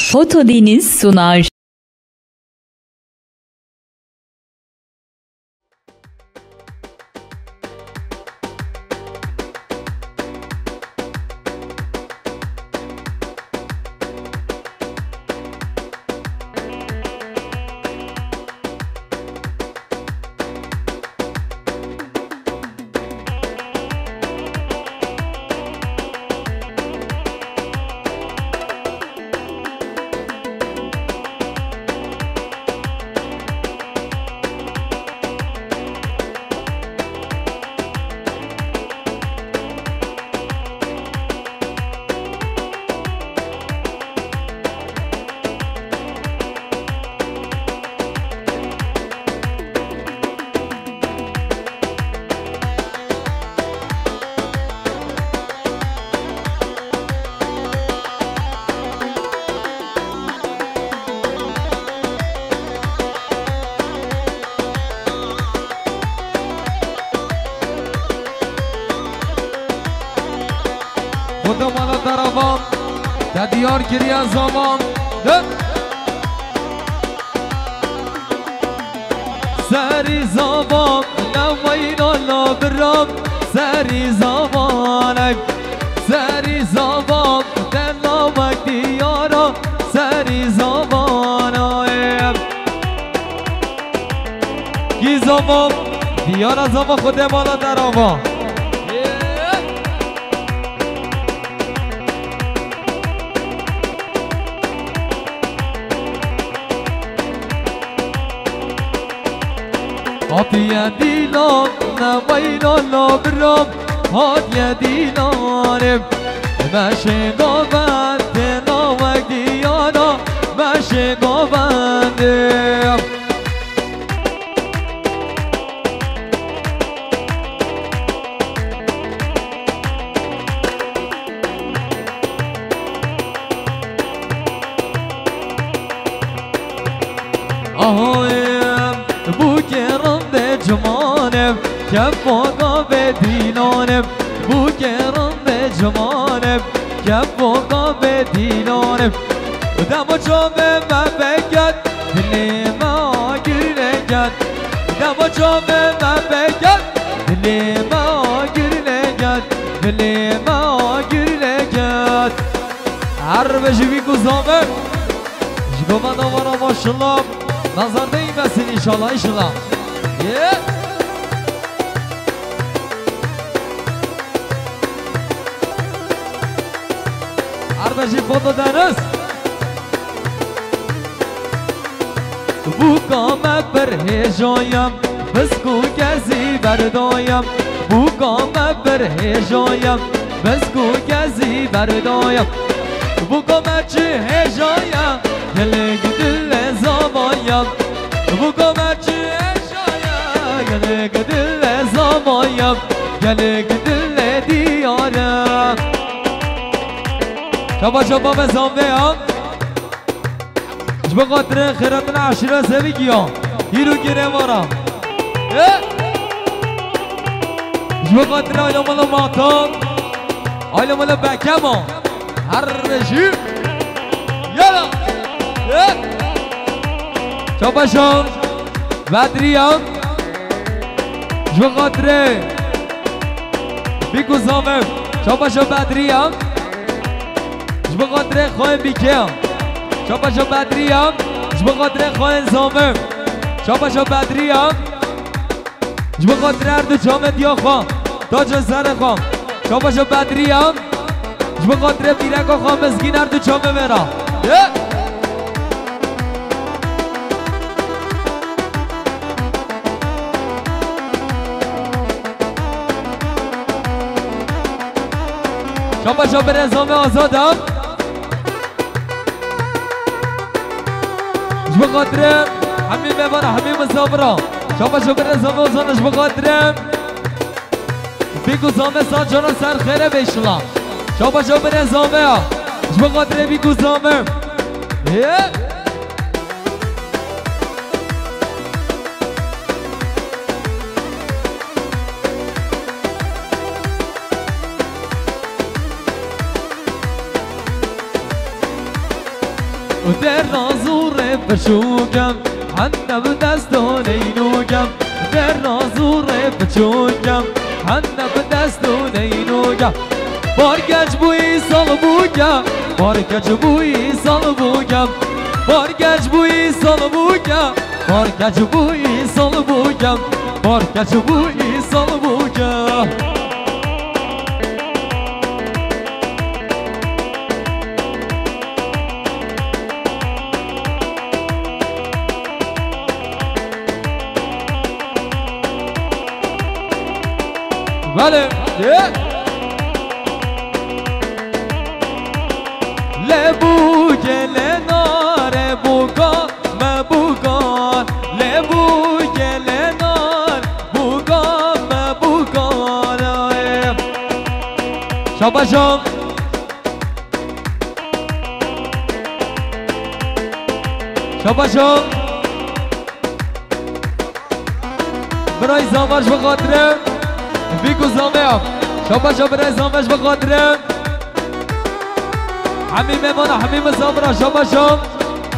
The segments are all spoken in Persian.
Foto Deniz sunar. خدا مالا دروام تا دیار گری از زمان سری زمان نوین الله برام سری زمان سری زمان دلامک دیارا سری زمان کی زمان دیارا زمان خدا مالا دروام هاتي ديلان نوين الله برام هاتي ديلان ماشي قوان تناوك ديانا ماشي قوان جمانم کف واقع به دیلانم بو گرم به جمانم کف واقع به دیلانم دم جامه من بگد دلی ما گرلگد دم جامه من بگد دلی ما گرلگد دلی ما گرلگد هر بجوی گزامه جگو من آورا ماشالله نظر دیمسین انشالله انشالله عربشی فوتو دنس بو قامت بر هجایم بسکو گزی بردایم بو قامت بر هجایم بسکو گزی بردایم بو قامت چه هجایم گلگ دل زمایم بو قامت چه گلگ دل زمایم گلگ دل دیارم شبا شبا بزام بیام جبا قطره خیرتون عشیره سوی گیام هیرو گیره مارم جبا قطره آیلا مالا ماتان آیلا مالا بکم هر رژیم یالا شبا شام بدریم جبا قطره بیگو زامم شبا شام بدریم جبا قدر خواهیم بیکیم شبا شب بدریم جبا قدر خواهیم زامم شبا شب بدریم جبا قدر هر دو جامد یا خواه تاج سر خواه شبا شب بدریم جبا قدر بیرک خواه مسکین هر دو جامه برا شبا شب رزامه آزادم بقدرم همین بباره همین مسافرا شما شو بره زمان زنش بقدرم بیگو زامه سان جانا سر خیره بیشلا شما شو بره زامه بقدرم بیگو زامه در نازور بشوگم حنه به دستان اینوگم در نازور بچوگم حنه به دستان اینوگم بارگج بوی سال بوگم بارگج بوی سال بوگم بارگج بوی سال بوگم بارگج بوی سال بوگم بارگج بوی سال بوگم بله لبو گل نار بوگان مبوگان لبو گل نار بوگان مبوگان شاباشم شاباشم برای زامش بخاطره بیگو زامه شاباشم برای زامش بخاطره همین میمانه همین زامره شاباشم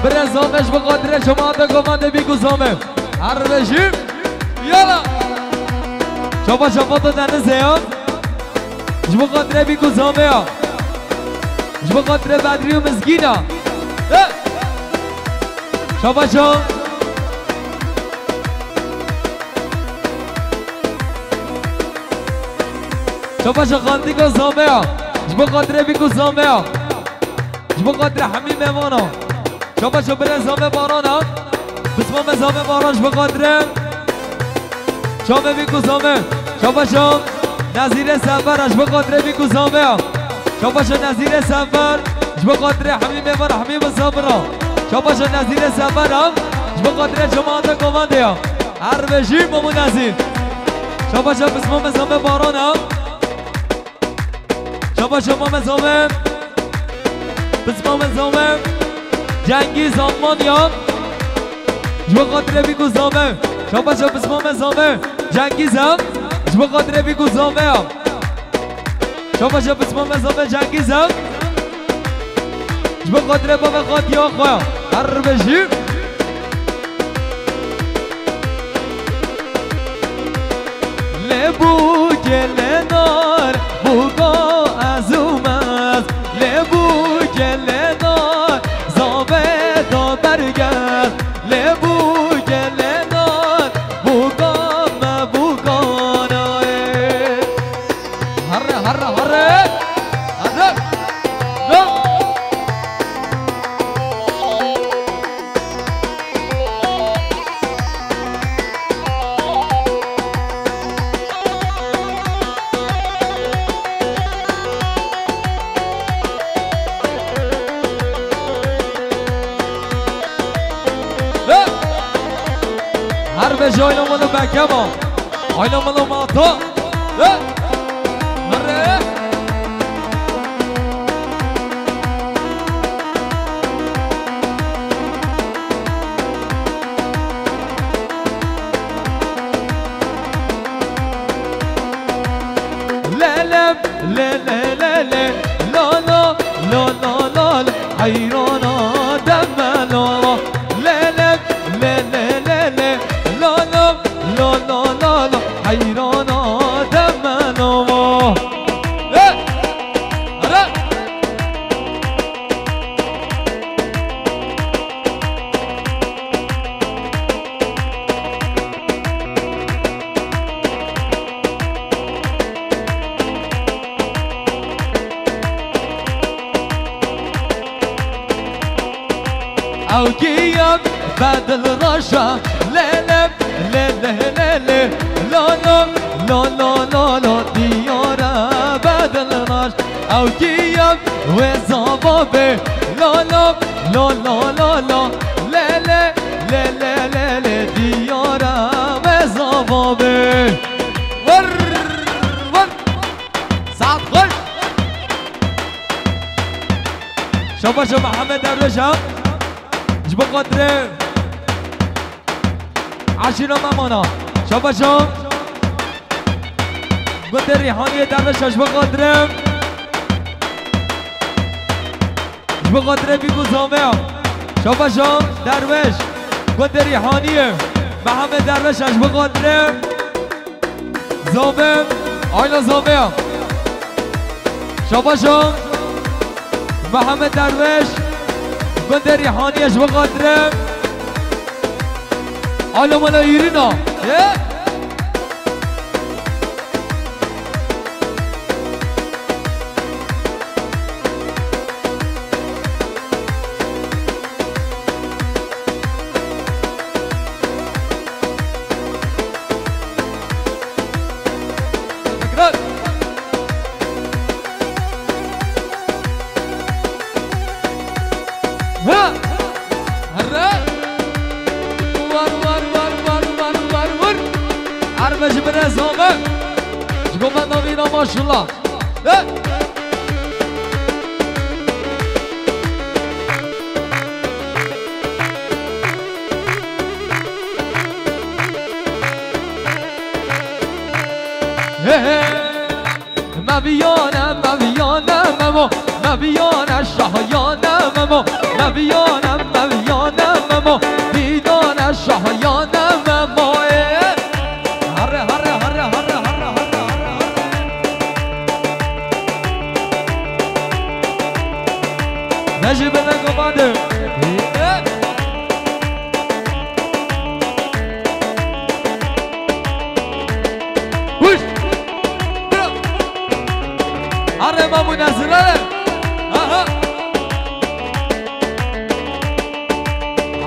برای زامش بخاطره شما دگوانده بیگو زامه هر رژیم یالا شاباشم فاتو دنزه هم جبو خاطره بیگو زامه ها جبو خاطره بدری و مزگینه شاباشم شاباشم خاندی که زامه ها جبو خاطره بیگو زامه ها جبو خاطره همین میمانا شاباشم برای زامه باران ها بسمام زامه باران جبو خاطره شامه بیگو زامه شاباشم نظیر سفر جبو خاطره بیگو زامه ها شاباشم نظیر سفر جبو خاطره همین میمانا همین زامه شاباشم نظیر سفر هم جبو خاطره جماعت گوانده ها هر بشیم بمون نظیر شاباشم بسمام زامه باران هم شاباشم مام زامه بسمام زامه جنگی زامان یا جبو خاطره بیگو زامه شاباشم بسمام زامه جنگی زم جبو خاطره بیگو زامه یا شاباشم بسمام زامه جنگی زم جبو خاطره بابا خاطی ها خواه هر بشیم لبو گل نار بوگا از اومد لبو گل نار زامه تا برگرد لبو گل نار بوگا مبوگانه هره هره هره هره هر به جای نمانو بکم ها های نمانو ماتا مره للم لللل لالا لالا لالا حیرانا دم لالا للم لللل لالا لالا لالا حیرانا دم لالا اوكيام بعد الرشا ليلم ليلة لا لا لا لا لا لا ديارة بعد الرش اوكيام وزبابي لا لا لا لا لا لا ليلة ليلة ديارة وزبابي ور ور سعد خش شباشا محمد الرشا جبو قدره عشیرا ممانا شاباشا گنده ریحانی درش جبو قدره بیگو زامه شوفا شام درویش گد ریحانیه محمد درویش اش بقدره زامه آیلا زامه شوفا شام محمد درویش گد ریحانی اش بقدره آیلا ملا ایرینا عربش بره زامه جگو من نوینا ماشالله مبیانم ممو مبیانم شاهیانم ممو مبیانم ممو دیدانم شاهیانم ممو هره هره هره هره هره هره نجيب لك بعد وش هره ما منزله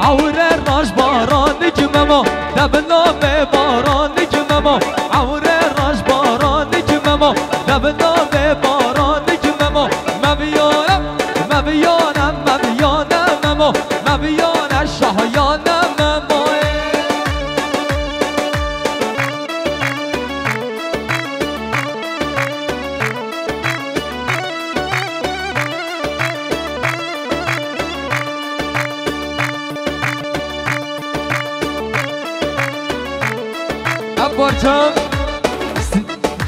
عوره راش باران نجممو دبنا به باران نجممو عوره راش باران نجممو دبنا به باران نجممو مبیانم مبیانم مبیانم مبیان شاهیانم بارچم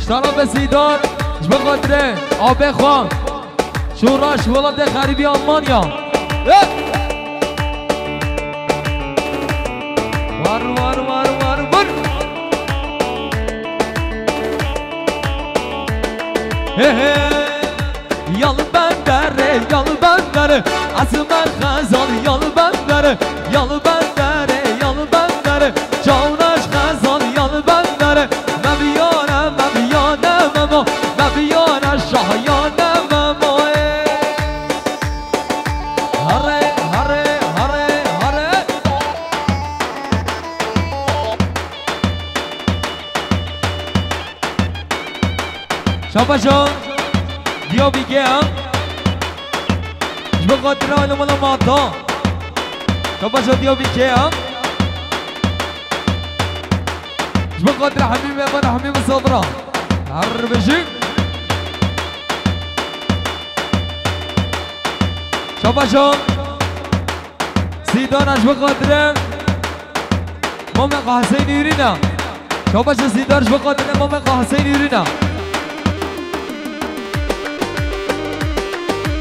شراب سیدار بخاطر آب خوان شوراش ولاد غریبی آلمانیا وار وار وار وار وار یال بندره از من خزان یال بندره جانش خزان یال بندره مبیانم مبیانم شاهیانم هره هره هره هره شابا جان بیا بگم بخاطر آنم ولا ماتا شابا جان بیا بگم بخاطر حبيبي انا حبيبي صدرا عربشي شابا شام سيدان اش بخاطر ماما حسين يرينا شابا شام سيدانش بخاطر ماما حسين يرينا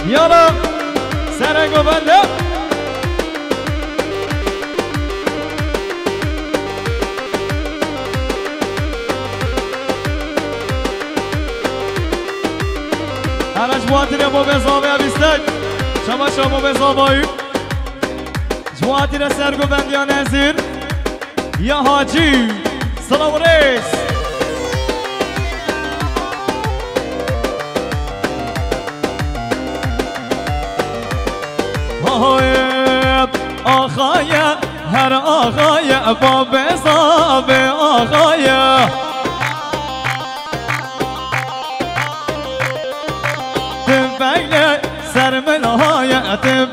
يلا سرقو بنده هرش جواتر ما به زاویه بیستک شما به زاویه جواتر سرگو بندیان ازیر یا حاجی سلام ریس آخایا هر آخایا با به زاویه آخایا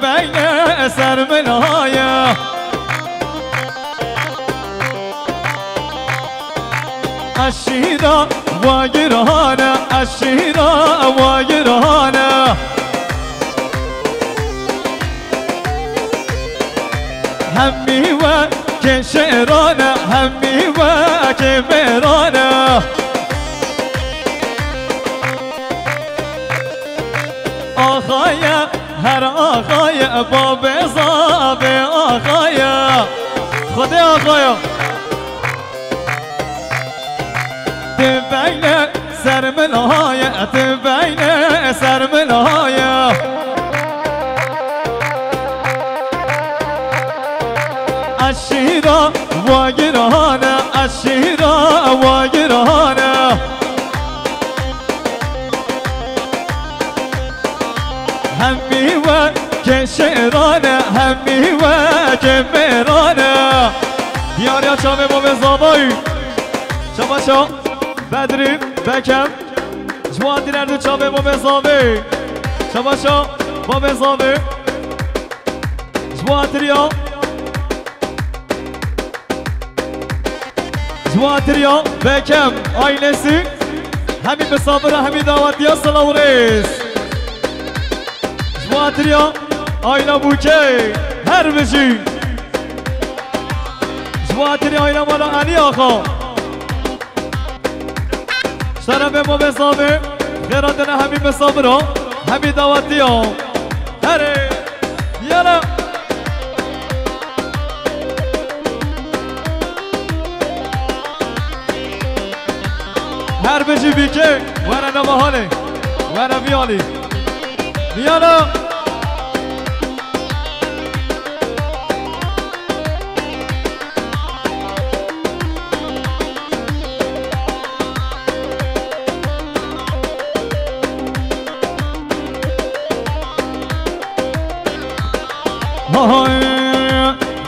بين سر منايا الشهيدة واجرهانا الشهيدة واجرهانا همي وكشيرانا همي وكبيرانا آخايا هر آقای باب زاب آقای خود آقای تبین سرمنهای تبین سرمنهای الشیرا و گرهانه الشیرا و گرهانه همی و کشرانه همی و کمرانه دیاریا چامه با بزابایی چاباشا بدری بکم جوان دیردو چامه با بزابی چاباشا با بزابی جوان دریا جوان دریا بکم آینسی همین بسابره همین دعوت یا سلام ریز جواتریا آینا بوکه هر بجی جواتریا آینا مالا علی آقا شرف ما بسابه خیراتنا همین بسابه را همین دعوتی ها هره یالا هر بجی بیکه ورنا بحاله ورنا بیالی بیالا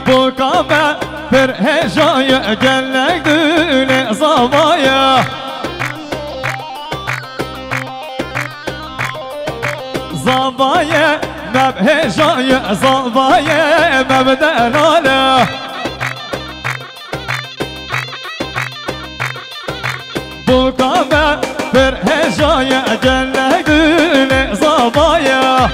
بوكامة برهجاية قلق دولي صبايا صبايا مبهجاية صبايا مبدلالا بوكامة برهجاية قلق دولي صبايا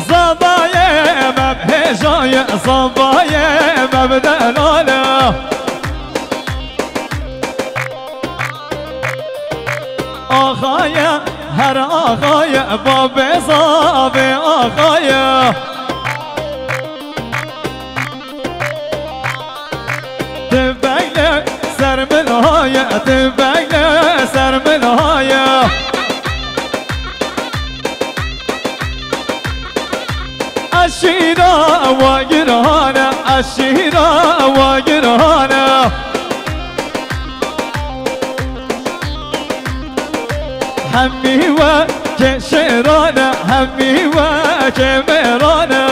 صبايا مبهجاية صبايا مبدلالا آخايا هر آخايا باب صاب آخايا تبين سر منهايا تبين سر منهايا الشيرا وجرهانا الشيرا وجرهانا همي وكشرانا همي وكمرانا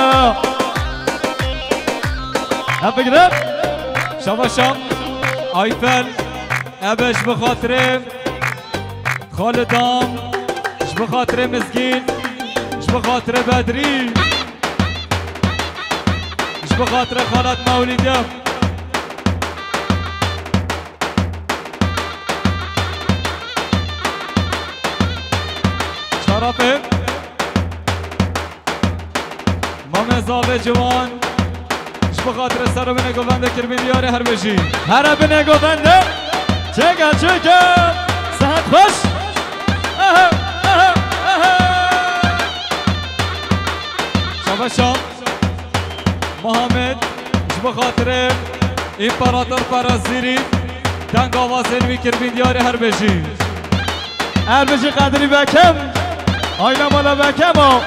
بگرم شباشا آیفل ابش بخاطر خالدام اش بخاطر مزگین اش بخاطر بدری اش بخاطر خالد مولیدم شرفه مامزاوه جوان اش بخاطر سر بینه گوونده کربین دیاره هر بشی هر بینه گوونده چگه سهت خوش شباشا محمد اش بخاطر امپراتور پرازیری دنگ آوازین وی کربین دیاره هر بشی هر بشی قدری بکم آینا مالا بکم ها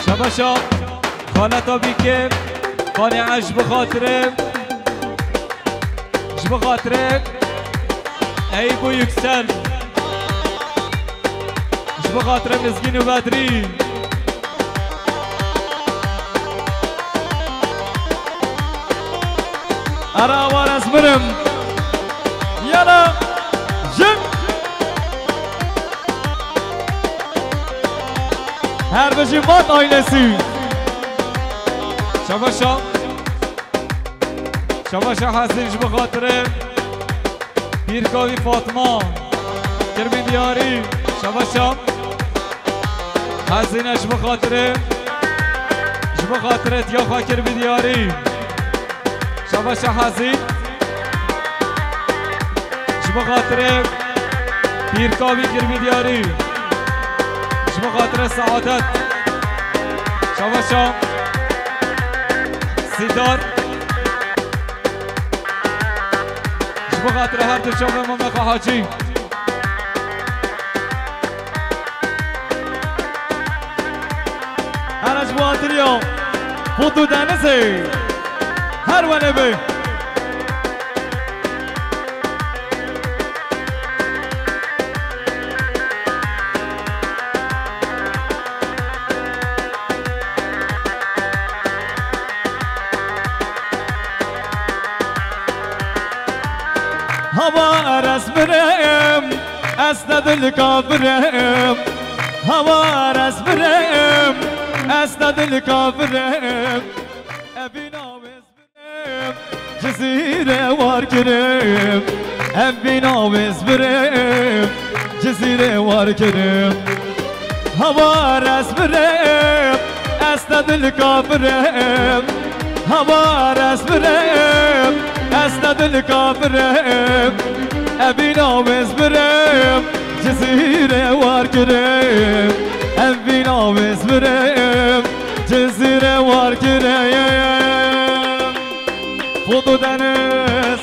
شباشا خالتا بیکه خالی عش بخاطره اش بخاطره ای بو یکسل اش بخاطره مزگین و بدری ارا وارز برم یالا جم هر بجی مات آینسی شباشا شباشا حسینش بخاطره پیرکاوی فاطمه کربین دیاری شباشا هزینش بخاطره بخاطرت یا فاکر بیدیاری شباش حزین بخاطره پیرکاوی کر بیدیاری بخاطره سعادت شباشا سیدار بخاطره هر دو شام مملخ حاجی هرش بواتريو فوتو دانسي هر ونبي هوا رسمرم اسند الكافرم هوا رسمرم اسند الكافرم ابينا واسمرم جزيرة واركرم ابينا واسمرم جزيرة واركرم هوا رسمرم اسند الكافرم هوا رسمرم اسند الكافرم ابينا واسمرم جزيرة واركرم ابينا واسمرم جزيرة واركرم فوتو دنس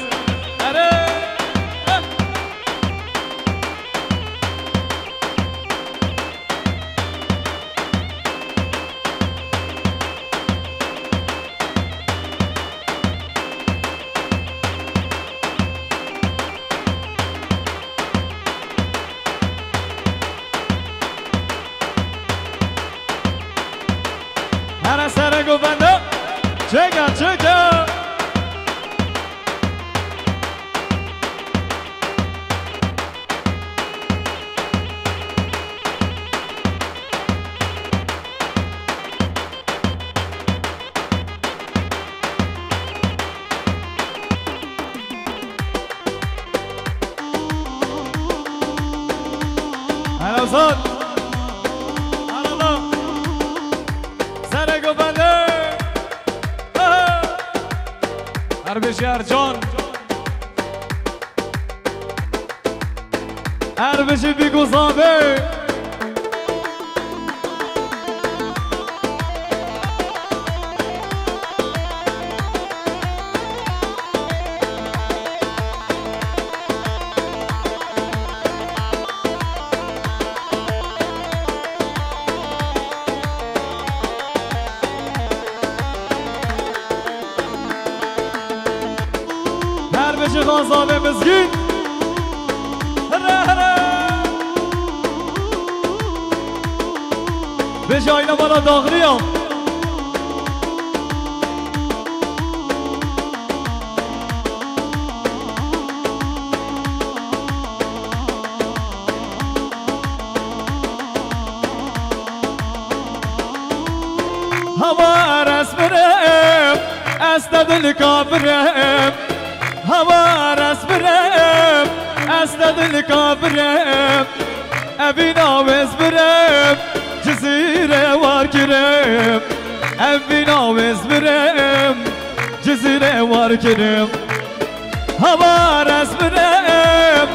Hara sara gobanda, chega chega. Hara uzat. اربشی جان اربشی بیگوزابه بشه غازاله مزگین هره هره بشه آینه بالا داغری هم هوا رسمرم اسند الكافرم هوا رسمرم اسند الكافرم ابينا واسمرم جزيرة واركرم ابينا واسمرم جزيرة واركرم هوا رسمرم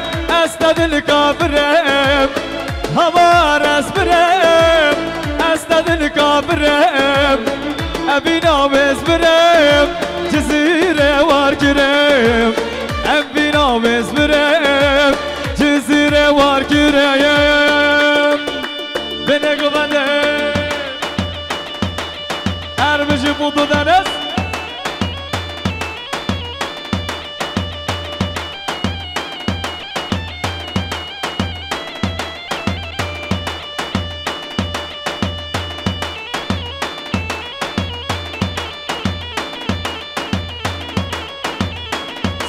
اسند الكافرم هوا رسمرم اسند الكافرم ابينا واسمرم جزيرة واركرم ابينا واسمرم جزيرة واركرم بنگو بنده ارمشی بودو دنس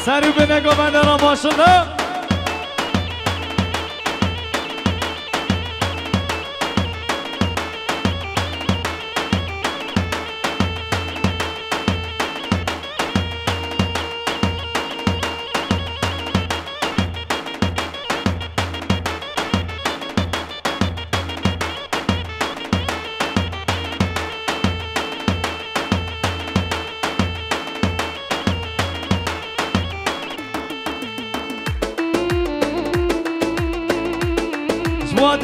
سری بنگو بنده را ماشالله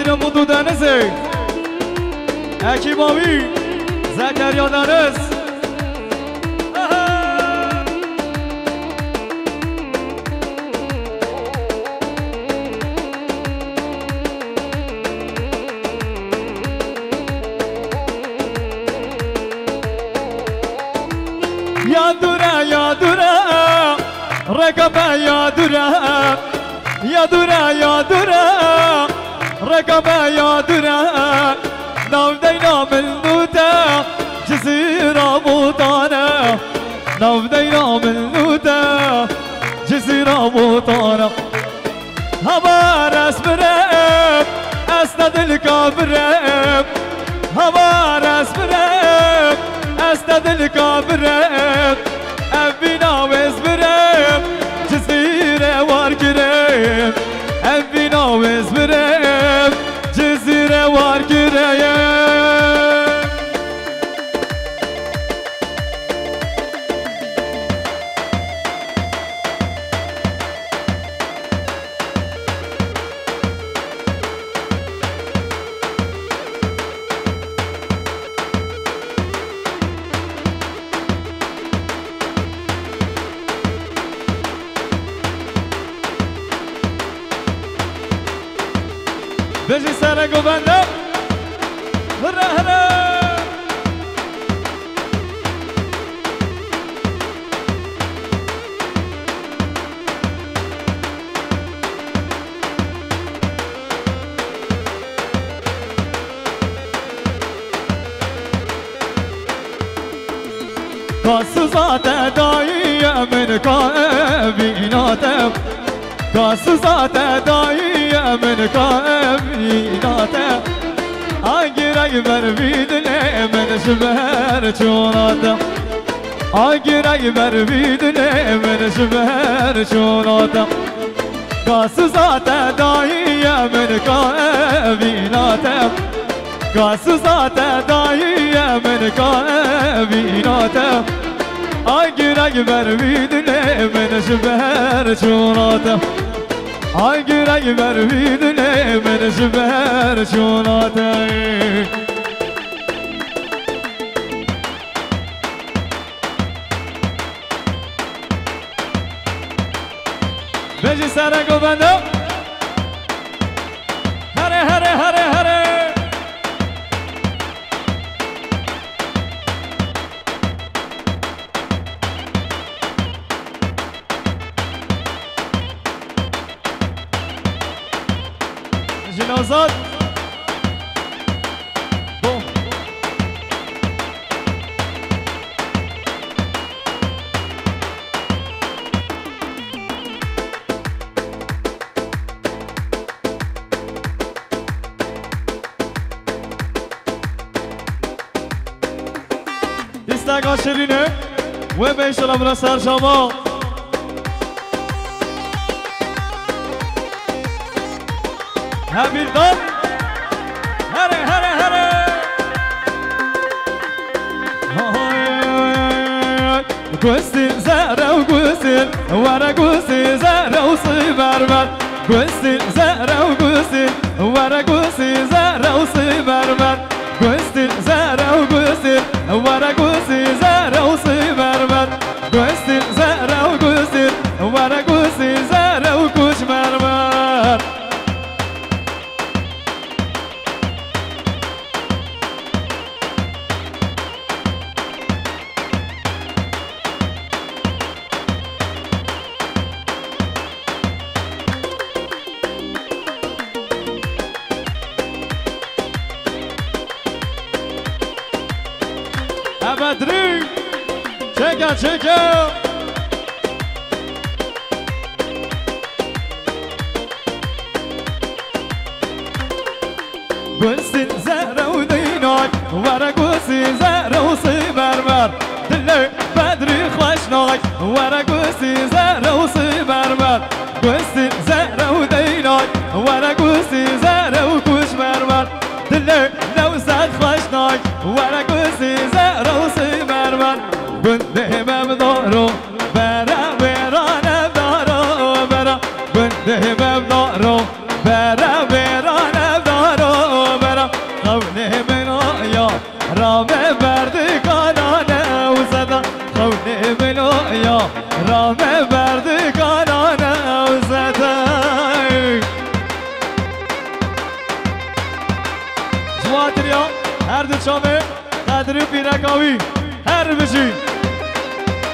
ببینم بودو دنزه اکی باوی زکریا دنز یا دوره رقبه یا دوره رقبه یا دوره نام دینا ملوته جزیره موتانه نام دینا ملوته جزیره موتانه هوا رس برم اسند الكابرم هوا رس برم اسند الكابرم ابينا وزبرم جزيره واركرم ابينا وزبرم جزيره واركرم بجي سرق وبندق هرا هرا كاسوزات داية من كابيناتم كاسوزات داية من كابيناتم آگیرای بر بیدنه من شبهر چوناتم آگیرای بر بیدنه من شبهر چوناتم كاسوزات داية من كابيناتم كاسوزات داية من كابيناتم آگیرای بر بیدنه من شبهر چوناتم آگیرای بر بیدنه من شبهر چوناتم بجی سرک و بندو هره هره هره هره نوزاد بوم استقا شرینه و به انشالله برا سر شما هبیردان هره هره هره گوستین زهره و گوستین وره گوستین زهره و سیبرمن گوستین زهره و گوستین وره گوستین زهره و سیبرمن گوستین زهره و گوستین وره گوستین زهره و سیبرمن گوستین زهره و گوستین وره گوستین زهره و کوچمرمن بدری چکه چکه گوستین زهره و دینای وره گوستین زهره و سیبرمر دل بدری خوشنای وره گوستین زهره و سیبرمر گوستین زهره و دینای وره گوستین زهره و کوچمرمر دل نوزد خوشنای وره گوستین زهره و سیبرمر بنده مبدارو برا برانه دارو برا بنده مبدارو برا برانه دارو رام بردگانانه و زده خونه منو یا رام بردگانانه و زده جواتریا هر دو چامه قدر پیرکاوی هر بشی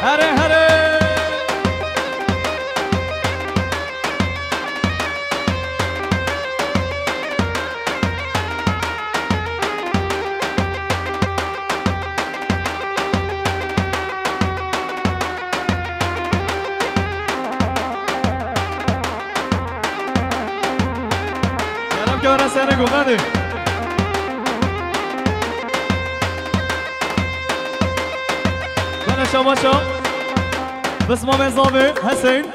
هره هره که برای سر گفته بله شما شا بسم مزامه حسین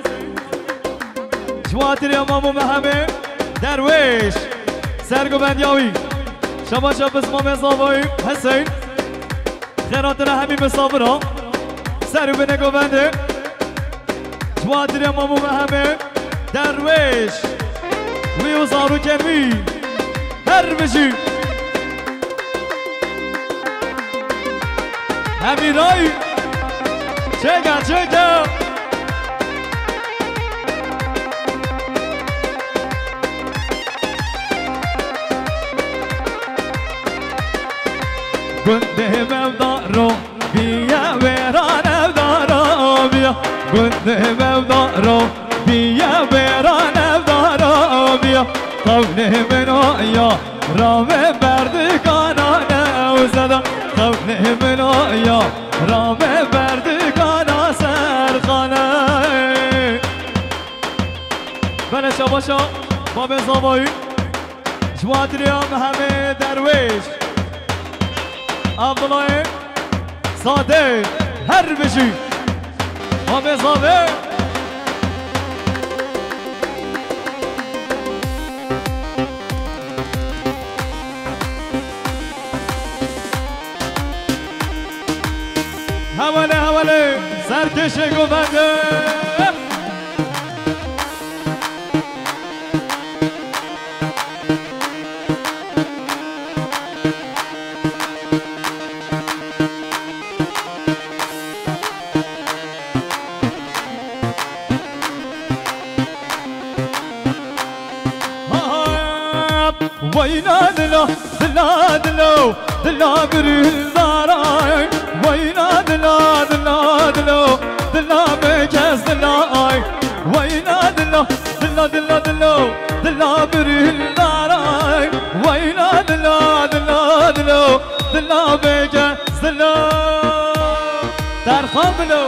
جواتری امامو مهمه درویش سرگو بندیاوی شما شا بسم مزامه حسین خیراتنا همین مسافرها سرگو بنگو بنده جواتری امامو مهمه درویش ویوزارو کنوی هر بشی همین رای چگه گنده مبدارو بیا ویران افدارو بیا گنده مبدارو بیا ویران افدارو بیا قوله منو یا رام بردگانانه و زده قوله منو یا رام بردگانا سرخانه بله شباشا باب زابایی جواتری هم همه درویش عبدالله ساده هر بشی باب زابه حواله سرکش گوبنده وينا دلو دلا دلو دلا بريل داراي وينا دلا دلا دلو دلا بكاس دلاي وينا دلو دلا دلا دلو دلا بريل داراي وينا دلا دلا دلو دلا بكاس دلا ترخم بلو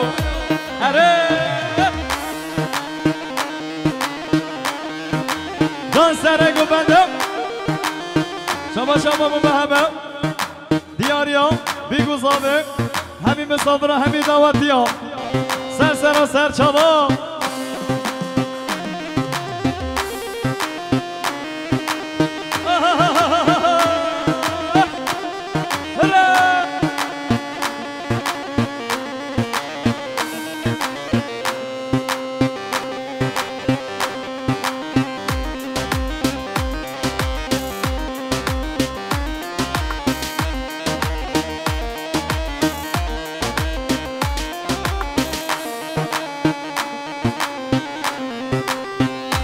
دان سرگو بندم شما مبهمه دیاریا بیگوزاده همین مسافره همین دعوتی ها سر سر چاوا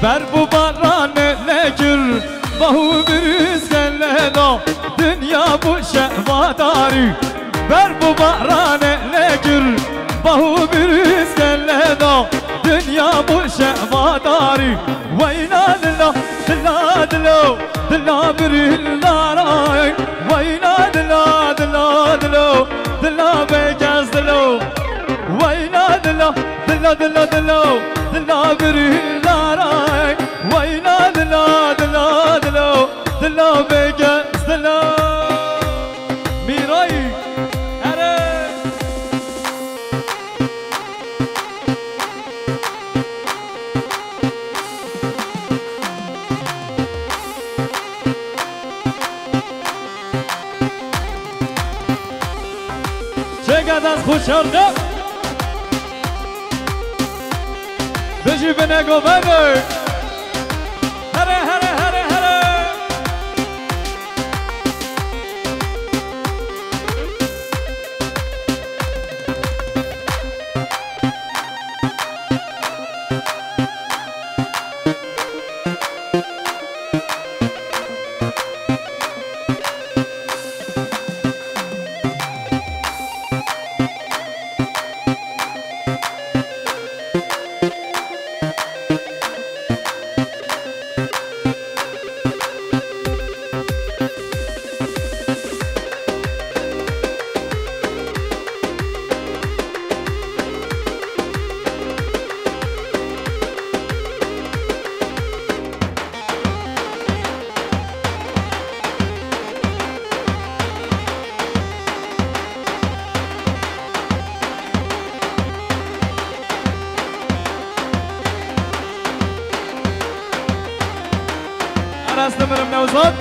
بر bu barran nekir bahu bir selleda dünya bu şehvadari ber bu barran nekir bahu bir selleda dünya bu şehvadari vayna dilla dilla dilla dilla bir daray vayna dilla dilla dilla dilla bekaz dilla vayna dilla dilla dilla dilla dilla bir daray vayna dilla dilla dilla dilla bekaz dilla miray are چقدر خوشحالم بجی به نگو بده هره هره هره هره نوزاد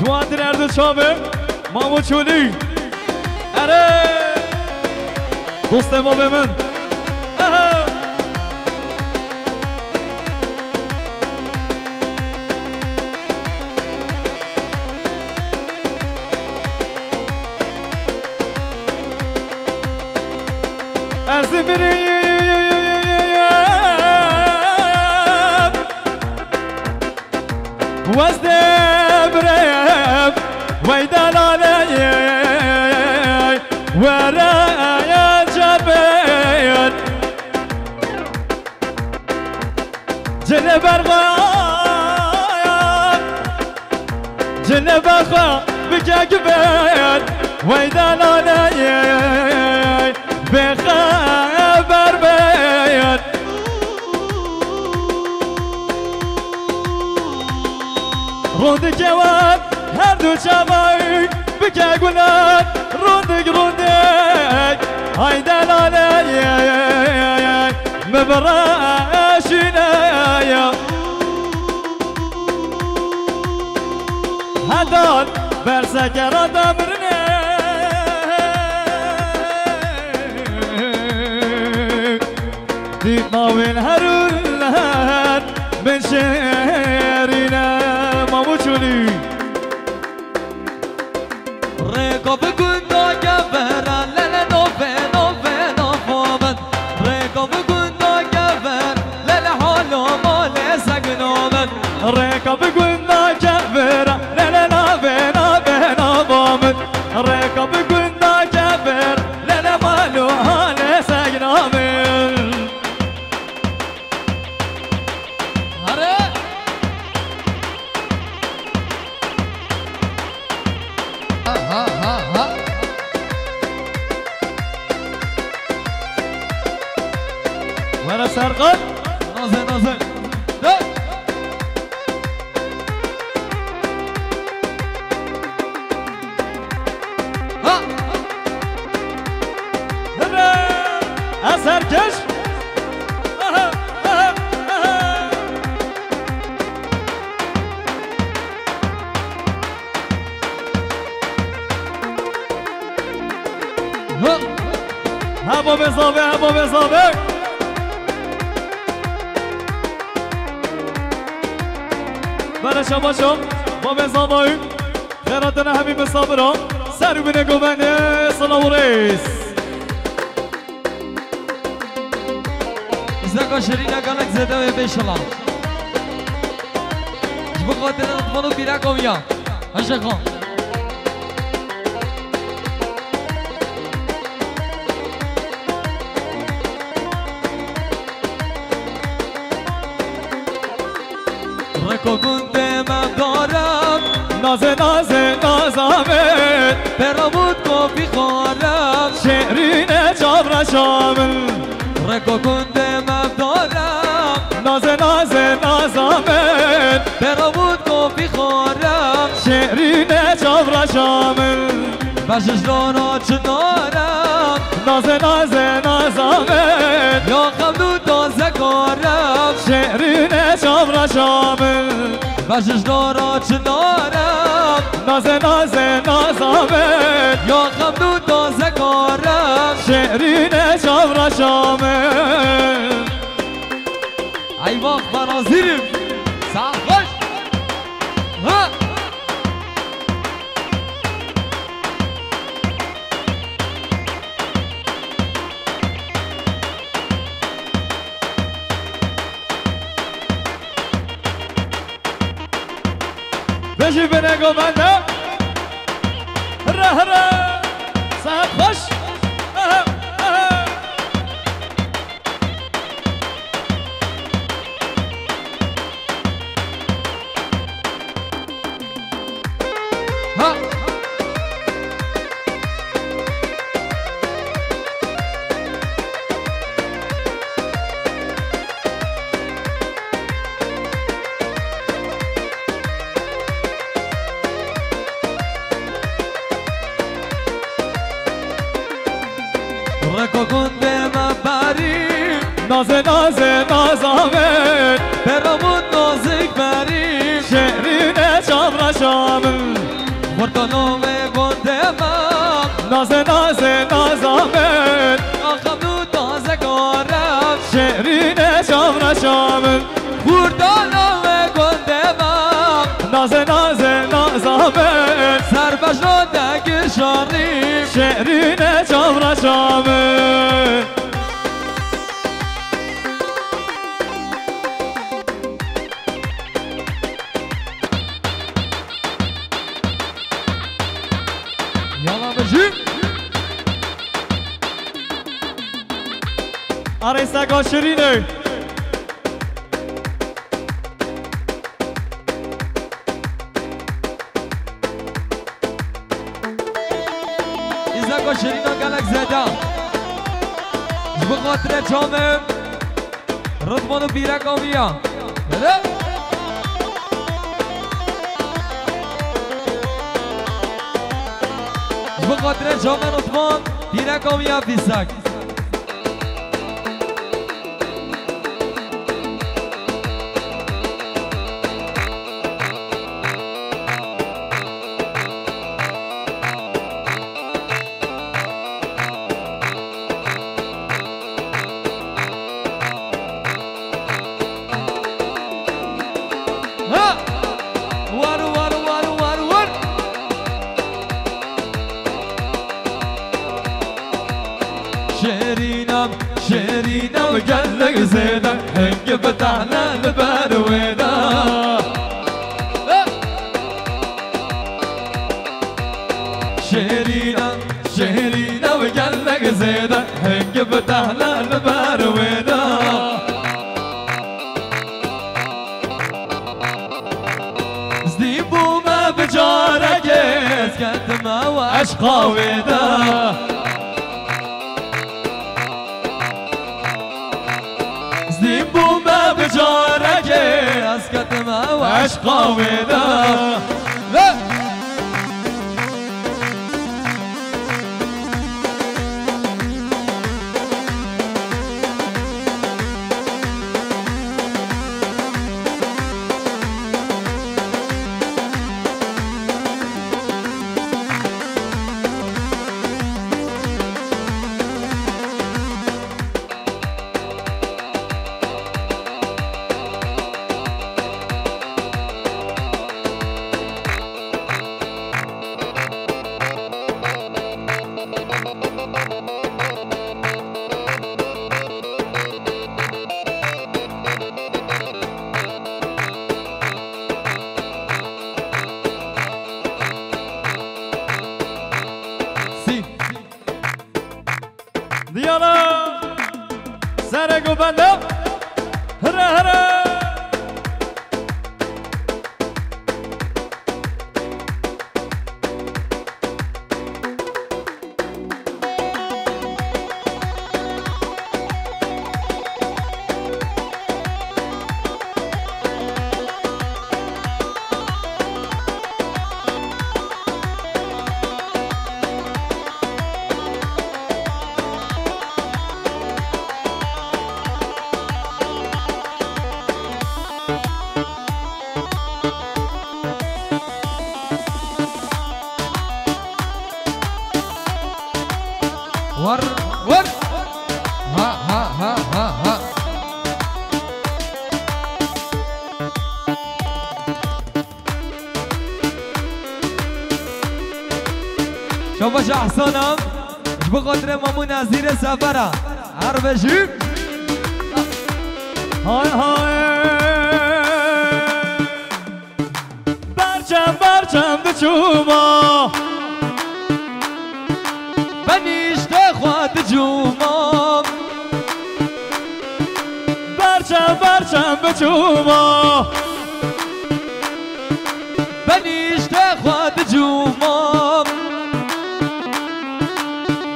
جوان درد شابه مامو چولی اره دوست ما به من ارزی بریم وزده بریم ویدن آلی ورای جبین جل برغایم جل بخوا بگگبین ویدن آلی بخبر بین روندی جوان هر دو جوان بکه گلان روندی های دلالی مبراشینه هدان برسکران دمرنه دیب ماوین هرولن من شهرینه مامو چونی رکاب گندا گبرن لل نوفه نوفامن رکاب گندا گبر لل حالو مال سگنامن رکاب گندا گبرن لل نوفامن رکاب گندا گبر لل حالو مال سگنامن آره ورا سرقان نازل اثر کش هوا بزابه برای شما شم با بزابه خیراتن همین بزابه را سر بینه گوبنه سلام و ریس زکا شرینه گلک زده و بیشلا جبو خاطر اطفالو پیرک آمیا هشه خان رکو گنده من دارم نازمت برامود کافی خارم شعرین جابر شامل رکو گنده من دارم نازمت برامود کافی خارم شعرین جابر شامل بشش رانا چنارم نازمت یا خمدو تازه کارم شعرین جابر شامل بشش رانا چنارم نازمت یا خمدو تازه کارم شعرین جابر شامل ای وقت مناظرم سخوش ها بجی بنگو بنده ره صاحب خوش ها رکو کنده مبری نازه نازه نازامن برامون نازک بریم شهرینه چابر شامن خورتانو کنده مم نازه نازه نازامن آخمدو تازه کارم شهرینه چابر شامن خورتانو کنده مم نازه نازه نازامن سربش رو دگر شاریم شهرینه چابر شامن یالا بجیم آرایستگاه شیرینه ایزاگا شیرینا گلک زده جبو خاطر جامم رضوان و بیرک آمیا بله جبو خاطر جامم رضوان بیرک آمیا بیسک شيرينم قلق زيدا هنق فتحنا البار ويدا شيرينم قلق زيدا هنق فتحنا البار ويدا زديبو ما بجارك اسكت ما واشقى ويدا زيبو ما بجارك اسكت ما واشقى ويدا ديالا سرقوا بندو هرا هرا ور ور ها ها ها ها ها شوف باش احسنم اش بخاطر مامو نظیر سفره هر بشیم های های برچم دچوما بنیشته خواد جومام برچم بچوما بنیشته خواد جومام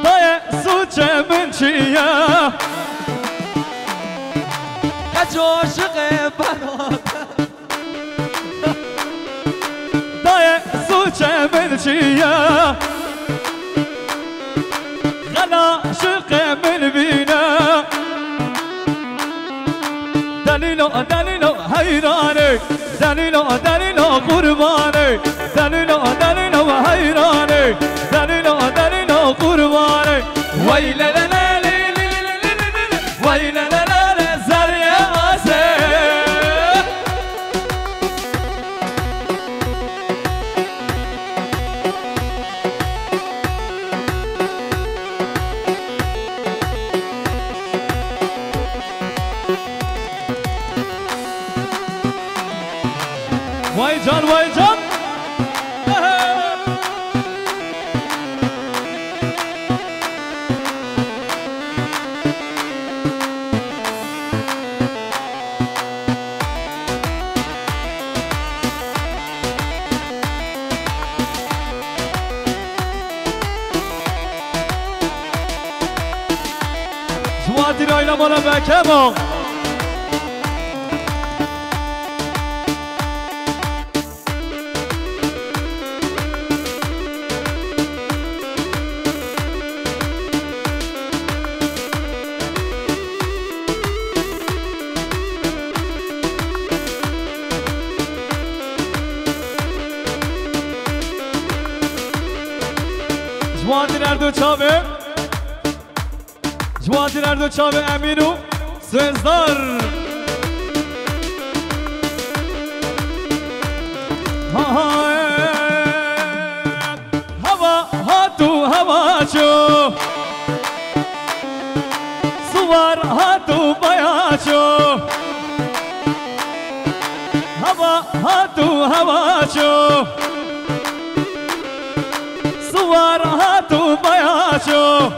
دای سوچه من چیه کج عاشق برات دای سوچه من چیه غلا عاشق من بينا دليلو دليلو حيراني دليلو دليلو قرباني دليلو دليلو حيراني دليلو دليلو قرباني ويلا لا لا لا ويلا لا لا لا زريا واسي واي جان واي جان جوادي راينا مالا بكما جوادی نردو چاوه جوادی نردو چاوه امینو سوزدار هوا هاتو هوا چو سوار هاتو بیا چو هوا هاتو هوا چو سوار هاتو بیا چو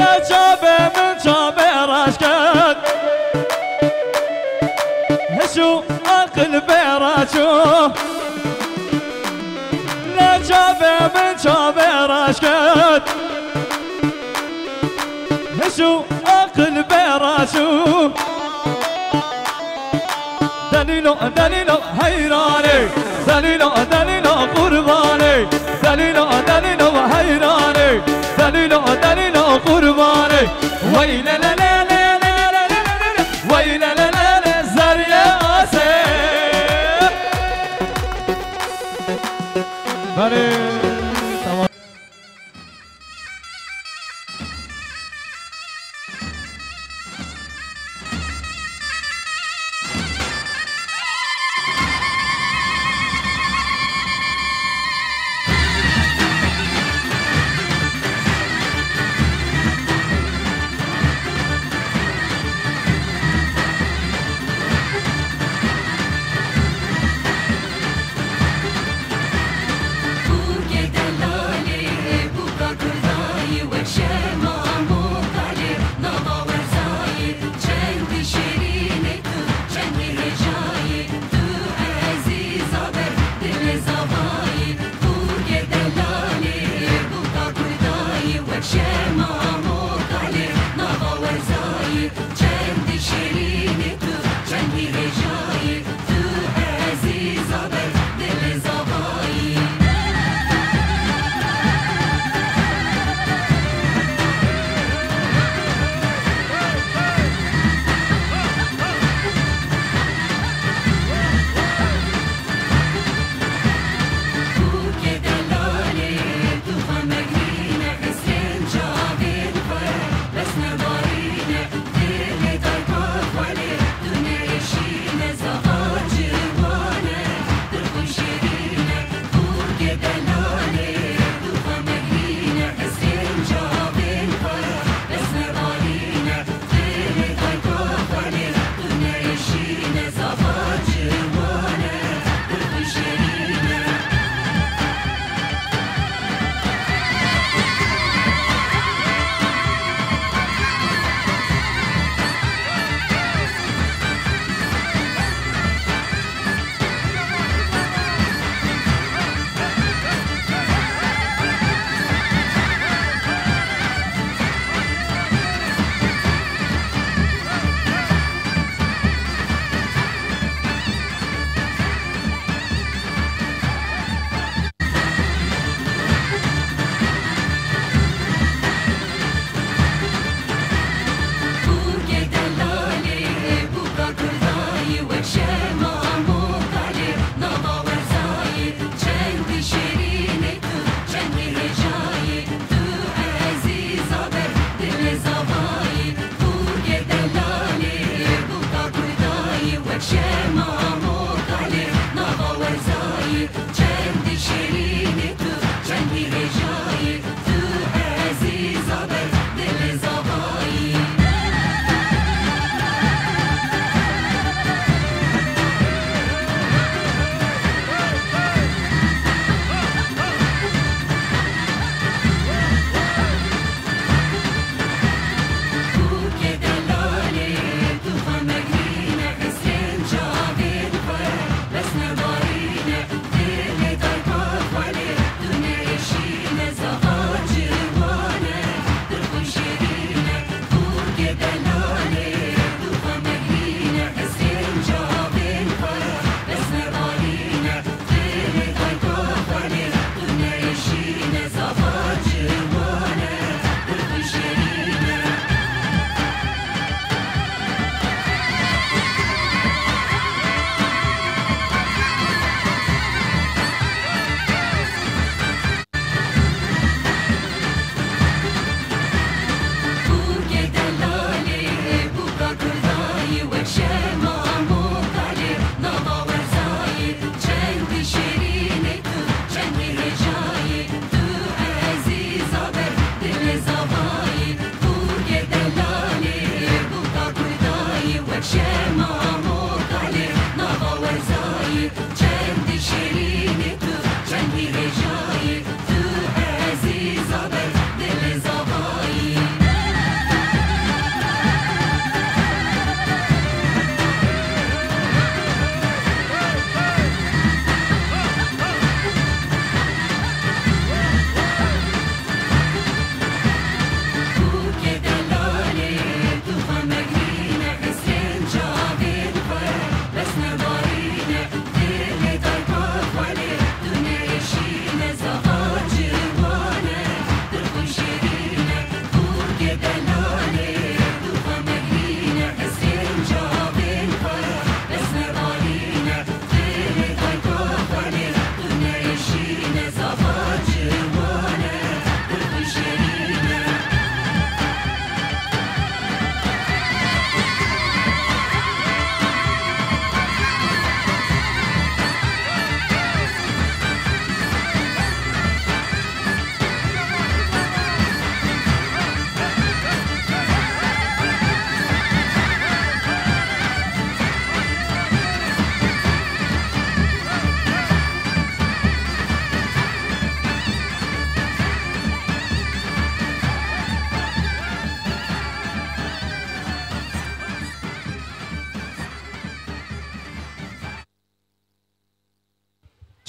لجابه من جابه راشکد هشو عقل براچو لجابه من جابه راشکد هشو عقل براچو دليلو دليلو حيراني دليلو دليلو قرباني دليلو دليلو حيراني دليلو دليلو قرباني ويلا لا لا لا لا لا ويلا لا لا لا زريا واسي تمام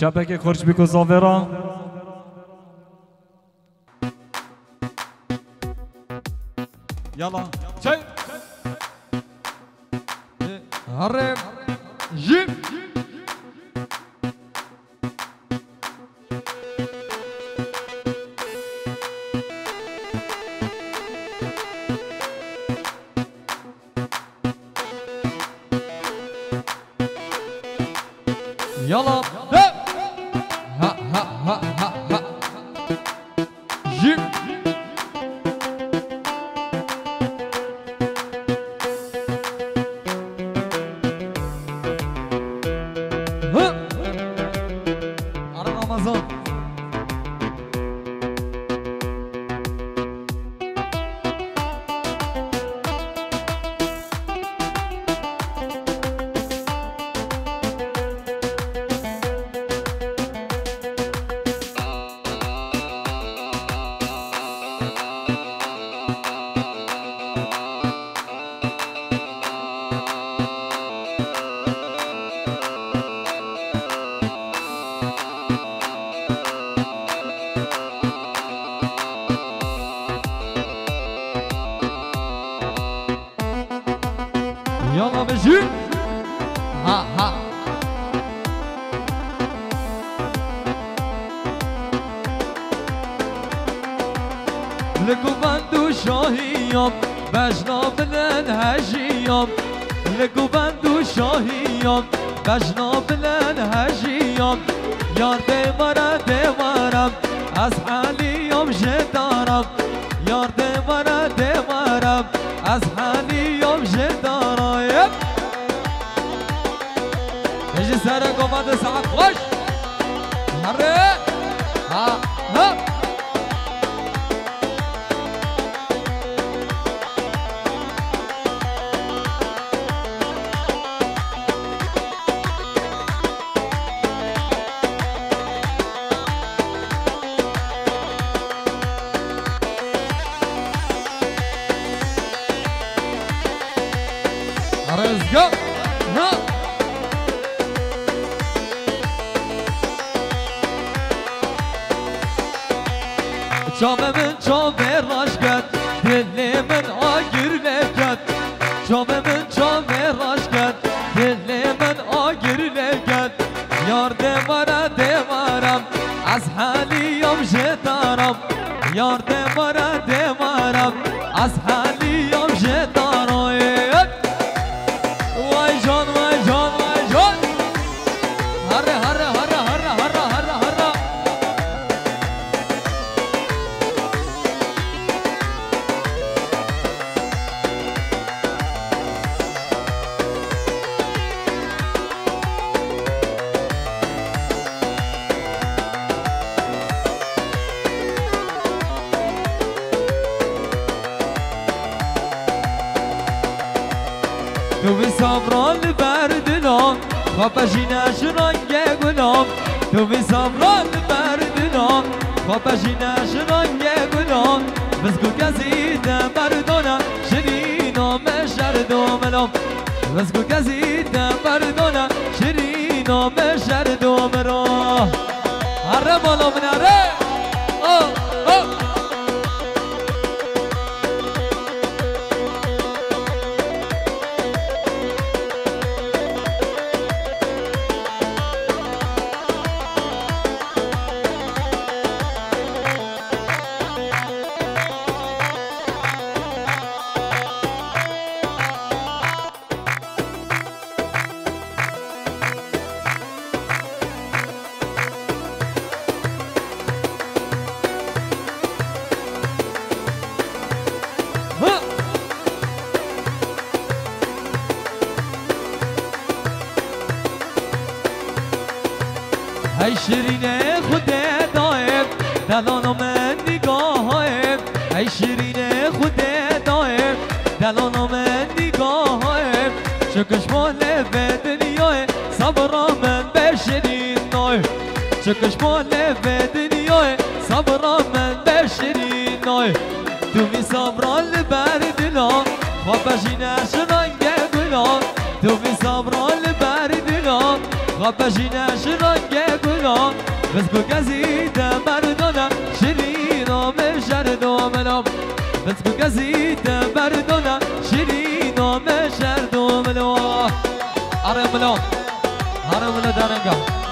چپک خورش بیکو زاورا یالا چای هرم جیم يلا ها ها ها ها ها جيب ها على رمضان يلا بجي ها ها لكو بندو شاهيام بجناب الهجيام لكو بندو شاهيام بجناب الهجيام يار دمارا دمارم از حالي يوم جدارم يار دمارا دمارم از حالي يوم جدارم يجي سرق وبعد ساعة خوش هري ها ها Let's go. ها جام من جام راش کرد دل من آگر لکد جام من جام راش کرد دل من آگر لکد یار دیوارم از حالیم جدارم یار دیوارم از حالیم جدارم وای جان وای جان وای جان هره هره هره هره هره هره هره تو بی سامران بردنام خوابشینش رنگ گلام تو بی سامران بردنام خوابشینش رنگ گلام بزگو کسی مردانه شرینام شردوملام بزگو کسی مردانه شرینام شردوملام هره بالا من هره ای شیرین خود دایم دلانو من نگاهایم ای شیرین خود دایم دلانو من نگاهایم چکش مال به دنیای صبر من به شیرین نای چکش مال به دنیای صبر من به شیرین نای تو می صبران بر دلان خوابشینش رنگ گلان تو می صبران بر دلان خوابشینش رنگ گلان بزگو کسی مردانه شیرینام شردوملام بزگو کسی مردانه شیرینام شردوملام آره ملام آره ملام دارنگا